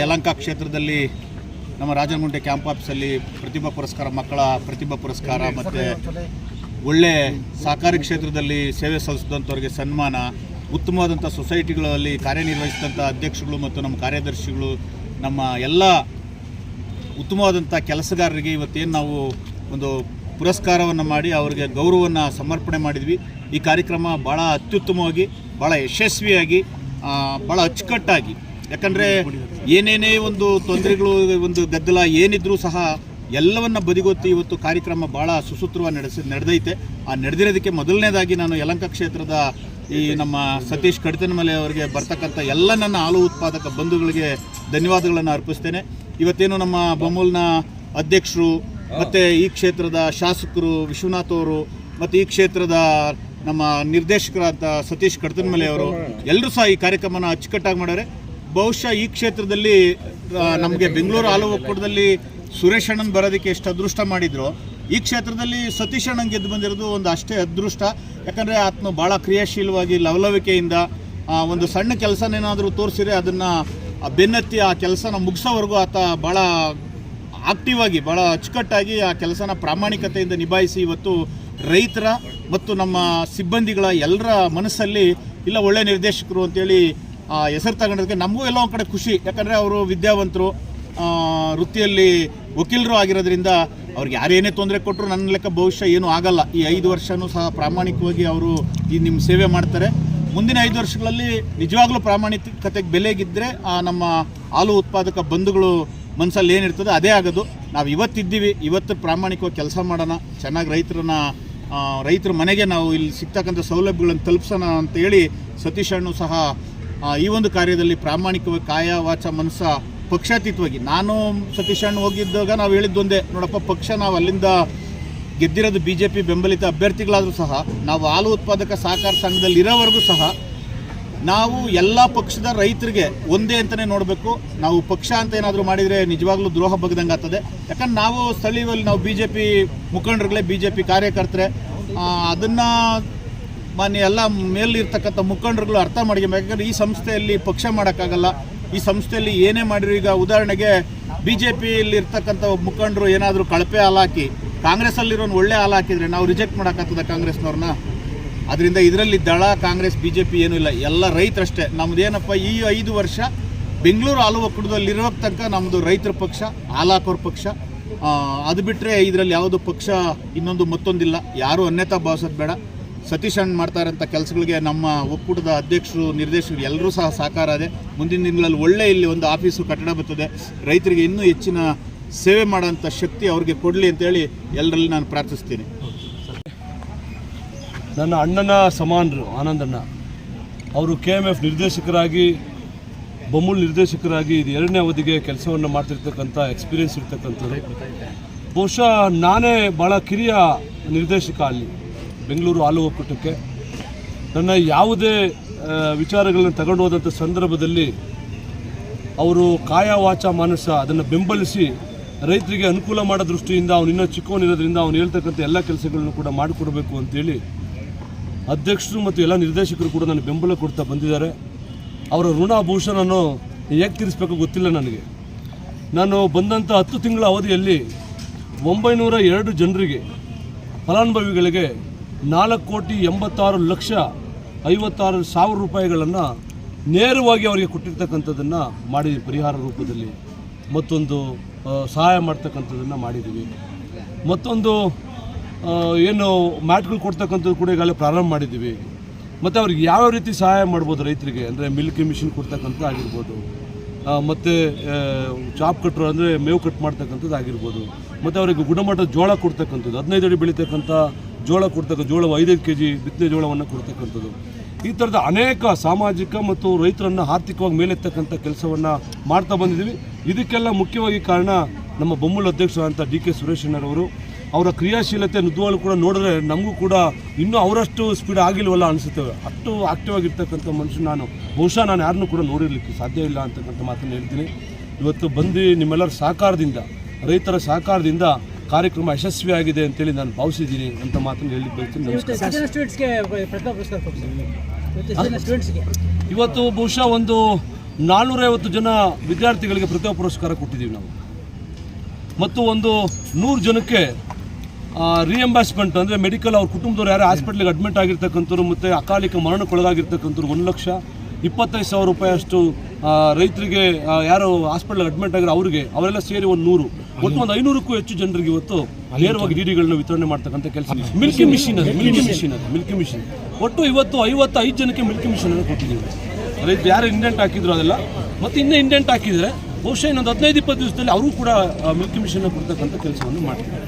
ಯಲಹಂಕ ಕ್ಷೇತ್ರದಲ್ಲಿ ನಮ್ಮ ರಾಜನಗುಂಟೆ ಕ್ಯಾಂಪ್ ಆಫೀಸಲ್ಲಿ ಪ್ರತಿಭಾ ಪುರಸ್ಕಾರ, ಮಕ್ಕಳ ಪ್ರತಿಭಾ ಪುರಸ್ಕಾರ ಮತ್ತು ಒಳ್ಳೆ ಸಹಕಾರಿ ಕ್ಷೇತ್ರದಲ್ಲಿ ಸೇವೆ ಸಲ್ಲಿಸಿದಂಥವ್ರಿಗೆ ಸನ್ಮಾನ, ಉತ್ತಮವಾದಂಥ ಸೊಸೈಟಿಗಳಲ್ಲಿ ಕಾರ್ಯನಿರ್ವಹಿಸಿದಂಥ ಅಧ್ಯಕ್ಷಗಳು ಮತ್ತು ನಮ್ಮ ಕಾರ್ಯದರ್ಶಿಗಳು, ನಮ್ಮ ಎಲ್ಲ ಉತ್ತಮವಾದಂಥ ಕೆಲಸಗಾರರಿಗೆ ಇವತ್ತೇನು ನಾವು ಒಂದು ಪುರಸ್ಕಾರವನ್ನು ಮಾಡಿ ಅವರಿಗೆ ಗೌರವವನ್ನು ಸಮರ್ಪಣೆ ಮಾಡಿದ್ವಿ. ಈ ಕಾರ್ಯಕ್ರಮ ಭಾಳ ಅತ್ಯುತ್ತಮವಾಗಿ, ಭಾಳ ಯಶಸ್ವಿಯಾಗಿ, ಭಾಳ ಅಚ್ಚುಕಟ್ಟಾಗಿ, ಯಾಕಂದರೆ ಏನೇನೇ ಒಂದು ತೊಂದರೆಗಳು, ಒಂದು ಗದ್ದಲ ಏನಿದ್ರೂ ಸಹ ಎಲ್ಲವನ್ನು ಬದಿಗೊತ್ತಿ ಇವತ್ತು ಕಾರ್ಯಕ್ರಮ ಭಾಳ ಸುಸೂತ್ರವಾಗಿ ನಡೆದೈತೆ. ಆ ನಡೆದಿರೋದಕ್ಕೆ ಮೊದಲನೇದಾಗಿ ನಾನು ಯಲಹಂಕ ಕ್ಷೇತ್ರದ ಈ ನಮ್ಮ ಸತೀಶ್ ಕಡತನಮಲೆ ಅವರಿಗೆ ಬರ್ತಕ್ಕಂಥ ಎಲ್ಲ ನನ್ನ ಹಾಲು ಉತ್ಪಾದಕ ಬಂಧುಗಳಿಗೆ ಧನ್ಯವಾದಗಳನ್ನು ಅರ್ಪಿಸ್ತೇನೆ. ಇವತ್ತೇನು ನಮ್ಮ ಬೊಮ್ಮೂಲ್ನ ಅಧ್ಯಕ್ಷರು ಮತ್ತು ಈ ಕ್ಷೇತ್ರದ ಶಾಸಕರು ವಿಶ್ವನಾಥ್ ಅವರು ಮತ್ತು ಈ ಕ್ಷೇತ್ರದ ನಮ್ಮ ನಿರ್ದೇಶಕರಾದ ಸತೀಶ್ ಕಡತನಮಲೆ ಅವರು ಎಲ್ಲರೂ ಸಹ ಈ ಕಾರ್ಯಕ್ರಮನ ಅಚ್ಚುಕಟ್ಟಾಗಿ ಮಾಡ್ಯಾರೆ. ಬಹುಶಃ ಈ ಕ್ಷೇತ್ರದಲ್ಲಿ ನಮಗೆ ಬೆಂಗಳೂರು ಹಾಲು ಒಕ್ಕೂಟದಲ್ಲಿ ಸುರೇಶ್ ಅಣ್ಣನ್ ಬರೋದಕ್ಕೆ ಎಷ್ಟು ಅದೃಷ್ಟ ಮಾಡಿದ್ರು, ಈ ಕ್ಷೇತ್ರದಲ್ಲಿ ಸತೀಶ್ ಅಣ್ಣನ್ ಗೆದ್ದು ಬಂದಿರೋದು ಒಂದು ಅಷ್ಟೇ ಅದೃಷ್ಟ. ಯಾಕಂದರೆ ಆತನು ಭಾಳ ಕ್ರಿಯಾಶೀಲವಾಗಿ ಲವಲವಿಕೆಯಿಂದ ಒಂದು ಸಣ್ಣ ಕೆಲಸನೇನಾದರೂ ತೋರಿಸಿದ್ರೆ ಅದನ್ನು ಬೆನ್ನತ್ತಿ ಆ ಕೆಲಸನ ಮುಗಿಸೋವರೆಗೂ ಆತ ಭಾಳ ಆಕ್ಟಿವ್ ಆಗಿ, ಭಾಳ ಅಚ್ಚುಕಟ್ಟಾಗಿ ಆ ಕೆಲಸನ ಪ್ರಾಮಾಣಿಕತೆಯಿಂದ ನಿಭಾಯಿಸಿ ಇವತ್ತು ರೈತರ ಮತ್ತು ನಮ್ಮ ಸಿಬ್ಬಂದಿಗಳ ಎಲ್ಲರ ಮನಸ್ಸಲ್ಲಿ ಇಲ್ಲ ಒಳ್ಳೆ ನಿರ್ದೇಶಕರು ಅಂತೇಳಿ ಹೆಸರು ತಗೊಂಡೋದಕ್ಕೆ ನಮಗೂ ಎಲ್ಲೋ ಒಂದು ಕಡೆ ಖುಷಿ. ಯಾಕಂದರೆ ಅವರು ವಿದ್ಯಾವಂತರು, ವೃತ್ತಿಯಲ್ಲಿ ವಕೀಲರು ಆಗಿರೋದ್ರಿಂದ ಅವ್ರಿಗೆ ಯಾರೇನೇ ತೊಂದರೆ ಕೊಟ್ಟರು ನನ್ನ ಲೆಕ್ಕ ಬಹುಶಃ ಏನೂ ಆಗಲ್ಲ. ಈ 5 ವರ್ಷವೂ ಸಹ ಪ್ರಾಮಾಣಿಕವಾಗಿ ಅವರು ಈ ನಿಮ್ಮ ಸೇವೆ ಮಾಡ್ತಾರೆ. ಮುಂದಿನ 5 ವರ್ಷಗಳಲ್ಲಿ ನಿಜವಾಗ್ಲೂ ಪ್ರಾಮಾಣಿಕತೆಗೆ ಬೆಲೆಗಿದ್ದರೆ ನಮ್ಮ ಹಾಲು ಉತ್ಪಾದಕ ಬಂಧುಗಳು ಮನಸ್ಸಲ್ಲಿ ಏನಿರ್ತದೆ ಅದೇ ಆಗೋದು. ನಾವು ಇವತ್ತಿದ್ದೀವಿ, ಇವತ್ತು ಪ್ರಾಮಾಣಿಕವಾಗಿ ಕೆಲಸ ಮಾಡೋಣ, ಚೆನ್ನಾಗಿ ರೈತರ ಮನೆಗೆ ನಾವು ಇಲ್ಲಿ ಸಿಗ್ತಕ್ಕಂಥ ಸೌಲಭ್ಯಗಳನ್ನು ತಲುಪಿಸೋಣ ಅಂತೇಳಿ ಸತೀಶ್ ಅಣ್ಣು ಸಹ ಈ ಒಂದು ಕಾರ್ಯದಲ್ಲಿ ಪ್ರಾಮಾಣಿಕವಾಗಿ ಕಾಯ ವಾಚ ಮನಸ್ಸ ಪಕ್ಷಾತೀತವಾಗಿ, ನಾನು ಸತೀಶ್ ಅಣ್ಣ ಹೋಗಿದ್ದಾಗ ನಾವು ಹೇಳಿದ್ದೊಂದೇ, ನೋಡಪ್ಪ ಪಕ್ಷ ನಾವು ಅಲ್ಲಿಂದ ಗೆದ್ದಿರೋದು BJP ಬೆಂಬಲಿತ ಅಭ್ಯರ್ಥಿಗಳಾದರೂ ಸಹ ನಾವು ಹಾಲು ಉತ್ಪಾದಕ ಸಹಕಾರ ಸಂಘದಲ್ಲಿ ಇರೋವರೆಗೂ ಸಹ ನಾವು ಎಲ್ಲ ಪಕ್ಷದ ರೈತರಿಗೆ ಒಂದೇ ಅಂತಲೇ ನೋಡಬೇಕು. ನಾವು ಪಕ್ಷ ಅಂತ ಏನಾದರೂ ಮಾಡಿದರೆ ನಿಜವಾಗ್ಲೂ ದ್ರೋಹ ಬಗ್ದಂಗೆ ಆಗ್ತದೆ. ಯಾಕಂದ್ರೆ ನಾವು ಸ್ಥಳೀಯದಲ್ಲಿ ನಾವು BJP ಮುಖಂಡರುಗಳೇ, BJP ಕಾರ್ಯಕರ್ತರೆ, ಅದನ್ನು ಮಾನ್ಯ ಎಲ್ಲ ಮೇಲಿರ್ತಕ್ಕಂಥ ಮುಖಂಡರುಗಳು ಅರ್ಥ ಮಾಡ್ಕೊಬೇಕು. ಯಾಕಂದರೆ ಈ ಸಂಸ್ಥೆಯಲ್ಲಿ ಪಕ್ಷ ಮಾಡೋಕ್ಕಾಗಲ್ಲ. ಈ ಸಂಸ್ಥೆಯಲ್ಲಿ ಏನೇ ಮಾಡಿದ್ರು, ಈಗ ಉದಾಹರಣೆಗೆ BJPಯಲ್ಲಿ ಇರ್ತಕ್ಕಂಥ ಮುಖಂಡರು ಏನಾದರೂ ಕಳಪೆ ಹಾಲು ಹಾಕಿ ಕಾಂಗ್ರೆಸ್ಸಲ್ಲಿರೋನು ಒಳ್ಳೆ ಹಾಲು ಹಾಕಿದರೆ ನಾವು ರಿಜೆಕ್ಟ್ ಮಾಡೋಕ್ಕಾಗ್ತದೆ ಕಾಂಗ್ರೆಸ್ನವ್ರನ್ನ? ಅದರಿಂದ ಇದರಲ್ಲಿ ದಳ ಕಾಂಗ್ರೆಸ್ BJP ಏನೂ ಇಲ್ಲ, ಎಲ್ಲ ರೈತರಷ್ಟೇ. ನಮ್ಮದೇನಪ್ಪ ಈ 5 ವರ್ಷ ಬೆಂಗಳೂರು ಹಾಲು ಒಕ್ಕೂಟದಲ್ಲಿರೋ ತನಕ ನಮ್ಮದು ರೈತರ ಪಕ್ಷ, ಹಾಲು ಹಾಕೋರ ಪಕ್ಷ. ಅದು ಬಿಟ್ಟರೆ ಇದರಲ್ಲಿ ಯಾವುದೋ ಪಕ್ಷ ಇನ್ನೊಂದು ಮತ್ತೊಂದಿಲ್ಲ. ಯಾರೂ ಅನ್ಯತಾ ಭಾವಿಸೋದು ಬೇಡ. ಸತೀಶ್ ಅಣ್ಣ ಮಾಡ್ತಾ ಇರೋಂಥ ಕೆಲಸಗಳಿಗೆ ನಮ್ಮ ಒಕ್ಕೂಟದ ಅಧ್ಯಕ್ಷರು, ನಿರ್ದೇಶಕರು ಎಲ್ಲರೂ ಸಹ ಸಹಕಾರ ಇದೆ. ಮುಂದಿನ ದಿನಗಳಲ್ಲಿ ಒಳ್ಳೆ ಇಲ್ಲಿ ಒಂದು ಆಫೀಸು ಕಟ್ಟಡ ಬರ್ತದೆ. ರೈತರಿಗೆ ಇನ್ನೂ ಹೆಚ್ಚಿನ ಸೇವೆ ಮಾಡೋಂಥ ಶಕ್ತಿ ಅವ್ರಿಗೆ ಕೊಡಲಿ ಅಂತೇಳಿ ಎಲ್ಲರಲ್ಲಿ ನಾನು ಪ್ರಾರ್ಥಿಸ್ತೀನಿ. ನನ್ನ ಅಣ್ಣನ ಸಮಾನರು ಆನಂದಣ್ಣ ಅವರು KMF ನಿರ್ದೇಶಕರಾಗಿ, ಬೊಮ್ಮೂಲ್ ನಿರ್ದೇಶಕರಾಗಿ ಇದು 2ನೇ ಅವಧಿಗೆ ಕೆಲಸವನ್ನು ಮಾಡ್ತಿರ್ತಕ್ಕಂಥ ಎಕ್ಸ್ಪೀರಿಯೆನ್ಸ್ ಇರ್ತಕ್ಕಂಥದ್ದು. ಬಹುಶಃ ನಾನೇ ಭಾಳ ಕಿರಿಯ ನಿರ್ದೇಶಕ ಅಲ್ಲಿ ಬೆಂಗಳೂರು ಹಾಲು ಒಕ್ಕೂಟಕ್ಕೆ. ನನ್ನ ಯಾವುದೇ ವಿಚಾರಗಳನ್ನು ತಗೊಂಡು ಹೋದಂಥ ಸಂದರ್ಭದಲ್ಲಿ ಅವರು ಕಾಯ ವಾಚ ಮಾನಸ ಅದನ್ನು ಬೆಂಬಲಿಸಿ ರೈತರಿಗೆ ಅನುಕೂಲ ಮಾಡೋ ದೃಷ್ಟಿಯಿಂದ, ಅವನು ಇನ್ನೂ ಚಿಕ್ಕವನಿರೋದ್ರಿಂದ ಅವನು ಹೇಳ್ತಕ್ಕಂಥ ಎಲ್ಲ ಕೆಲಸಗಳನ್ನು ಕೂಡ ಮಾಡಿಕೊಡ್ಬೇಕು ಅಂತೇಳಿ ಅಧ್ಯಕ್ಷರು ಮತ್ತು ಎಲ್ಲ ನಿರ್ದೇಶಕರು ಕೂಡ ನನಗೆ ಬೆಂಬಲ ಕೊಡ್ತಾ ಬಂದಿದ್ದಾರೆ. ಅವರ ಋಣ ಬಹುಶಃ ನಾನು ಹೇಗೆ ತೀರಿಸಬೇಕು ಗೊತ್ತಿಲ್ಲ ನನಗೆ. ನಾನು ಬಂದಂಥ 10 ತಿಂಗಳ ಅವಧಿಯಲ್ಲಿ 902 ಜನರಿಗೆ, ಫಲಾನುಭವಿಗಳಿಗೆ 4,86,56,000 ರೂಪಾಯಿಗಳನ್ನು ನೇರವಾಗಿ ಅವರಿಗೆ ಕೊಟ್ಟಿರ್ತಕ್ಕಂಥದ್ದನ್ನು ಮಾಡಿದ್ದೀವಿ. ಪರಿಹಾರ ರೂಪದಲ್ಲಿ ಮತ್ತೊಂದು ಸಹಾಯ ಮಾಡ್ತಕ್ಕಂಥದ್ದನ್ನು ಮಾಡಿದ್ದೀವಿ. ಮತ್ತೊಂದು ಏನು ಮ್ಯಾಟ್ಗಳು ಕೊಡ್ತಕ್ಕಂಥದ್ದು ಕೂಡ ಈಗಾಗಲೇ ಪ್ರಾರಂಭ ಮಾಡಿದ್ದೀವಿ. ಮತ್ತು ಅವ್ರಿಗೆ ಯಾವ ರೀತಿ ಸಹಾಯ ಮಾಡ್ಬೋದು ರೈತರಿಗೆ ಅಂದರೆ ಮಿಲ್ಕ್ ಮಿಷಿನ್ ಕೊಡ್ತಕ್ಕಂಥ ಆಗಿರ್ಬೋದು, ಮತ್ತು ಚಾಪ್ ಕಟ್ಟರು ಅಂದರೆ ಮೇವು ಕಟ್ ಮಾಡ್ತಕ್ಕಂಥದ್ದು ಆಗಿರ್ಬೋದು, ಮತ್ತು ಅವರಿಗೆ ಗುಣಮಟ್ಟದ ಜೋಳ ಕೊಡ್ತಕ್ಕಂಥದ್ದು, 15 ಅಡಿ ಬೆಳೀತಕ್ಕಂಥ ಜೋಳ ಕೊಡ್ತಕ್ಕಂಥ, ಜೋಳ 5 kg ಬಿತ್ತನೆ ಜೋಳವನ್ನು ಕೊಡ್ತಕ್ಕಂಥದ್ದು. ಈ ಥರದ ಅನೇಕ ಸಾಮಾಜಿಕ ಮತ್ತು ರೈತರನ್ನು ಆರ್ಥಿಕವಾಗಿ ಮೇಲೆತ್ತಕ್ಕಂಥ ಕೆಲಸವನ್ನು ಮಾಡ್ತಾ ಬಂದಿದ್ದೀವಿ. ಇದಕ್ಕೆಲ್ಲ ಮುಖ್ಯವಾಗಿ ಕಾರಣ ನಮ್ಮ ಬೊಮ್ಮೂಲ್ ಅಧ್ಯಕ್ಷರಾದಂಥ DK ಸುರೇಶ್ ಅಣ್ಣರವರು. ಅವರ ಕ್ರಿಯಾಶೀಲತೆ ನಿಜವಾಗ್ಲೂ ಕೂಡ ನೋಡಿದ್ರೆ ನಮಗೂ ಕೂಡ ಇನ್ನೂ ಅವರಷ್ಟು ಸ್ಪೀಡ್ ಆಗಿಲ್ವಲ್ಲ ಅನಿಸುತ್ತೇವೆ. ಅಷ್ಟು ಆಕ್ಟಿವ್ ಆಗಿರ್ತಕ್ಕಂಥ ಮನುಷ್ಯ ನಾನು ಬಹುಶಃ ನಾನು ಯಾರನ್ನೂ ಕೂಡ ನೋಡಿರಲಿಕ್ಕೆ ಸಾಧ್ಯ ಇಲ್ಲ ಅಂತಕ್ಕಂಥ ಮಾತನ್ನು ಹೇಳ್ತೀನಿ. ಇವತ್ತು ಬಂದು ನಿಮ್ಮೆಲ್ಲರ ಸಹಕಾರದಿಂದ, ರೈತರ ಸಹಕಾರದಿಂದ ಕಾರ್ಯಕ್ರಮ ಯಶಸ್ವಿಯಾಗಿದೆ ಅಂತೇಳಿ ನಾನು ಭಾವಿಸಿದ್ದೀನಿ ಅಂತ ಮಾತನ್ನು ಹೇಳಲಿಕ್ಕೆ ಬಯಸ್ತೀನಿ. ಇವತ್ತು ಬಹುಶಃ ಒಂದು 450 ಜನ ವಿದ್ಯಾರ್ಥಿಗಳಿಗೆ ಪ್ರತಿಭಾ ಪುರಸ್ಕಾರ ಕೊಟ್ಟಿದ್ದೀವಿ ನಾವು. ಮತ್ತು ಒಂದು 100 ಜನಕ್ಕೆ ರಿಎಂಬರ್ಸ್ಮೆಂಟ್ ಅಂದರೆ ಮೆಡಿಕಲ್ ಅವ್ರ ಕುಟುಂಬದವ್ರು ಯಾರು ಹಾಸ್ಪಿಟ್ಲಿಗೆ ಅಡ್ಮಿಟ್ ಆಗಿರ್ತಕ್ಕಂಥವ್ರು ಮತ್ತು ಅಕಾಲಿಕ ಮರಣಕ್ಕೊಳಗಾಗಿರ್ತಕ್ಕಂಥವ್ರು 1,25,000 ರೂಪಾಯಿ ಅಷ್ಟು ರೈತರಿಗೆ ಯಾರು ಹಾಸ್ಪಿಟ್ಲಿಗೆ ಅಡ್ಮಿಟ್ ಆಗಿರೋ ಅವರಿಗೆ ಅವರೆಲ್ಲ ಸೇರಿ ಒಂದು 100 ಒಟ್ಟು ಒಂದು 500ಕ್ಕೂ ಹೆಚ್ಚು ಜನರಿಗೆ ಇವತ್ತು ನೇರವಾಗಿ ಡಿಡಿಗಳನ್ನ ವಿತರಣೆ ಮಾಡ್ತಕ್ಕಂಥ ಕೆಲಸ. ಮಿಲ್ಕಿ ಮಿಷಿನ್ ಒಟ್ಟು ಇವತ್ತು 55 ಜನಕ್ಕೆ ಮಿಲ್ಕಿ ಮಿಷನನ್ನು ಕೊಟ್ಟಿದ್ದೀವಿ. ರೈತ ಯಾರು ಇಂಡೆಂಟ್ ಹಾಕಿದ್ರು ಅದೆಲ್ಲ ಮತ್ತು ಇನ್ನೂ ಇಂಡೆಂಟ್ ಹಾಕಿದರೆ ಬಹುಶಃ ಇನ್ನೊಂದು 15-20 ದಿವಸದಲ್ಲಿ ಅವರು ಕೂಡ ಮಿಲ್ಕಿ ಮಿಷನ್ನ ಕೊಡ್ತಕ್ಕಂಥ ಕೆಲಸವನ್ನು ಮಾಡ್ತಾರೆ.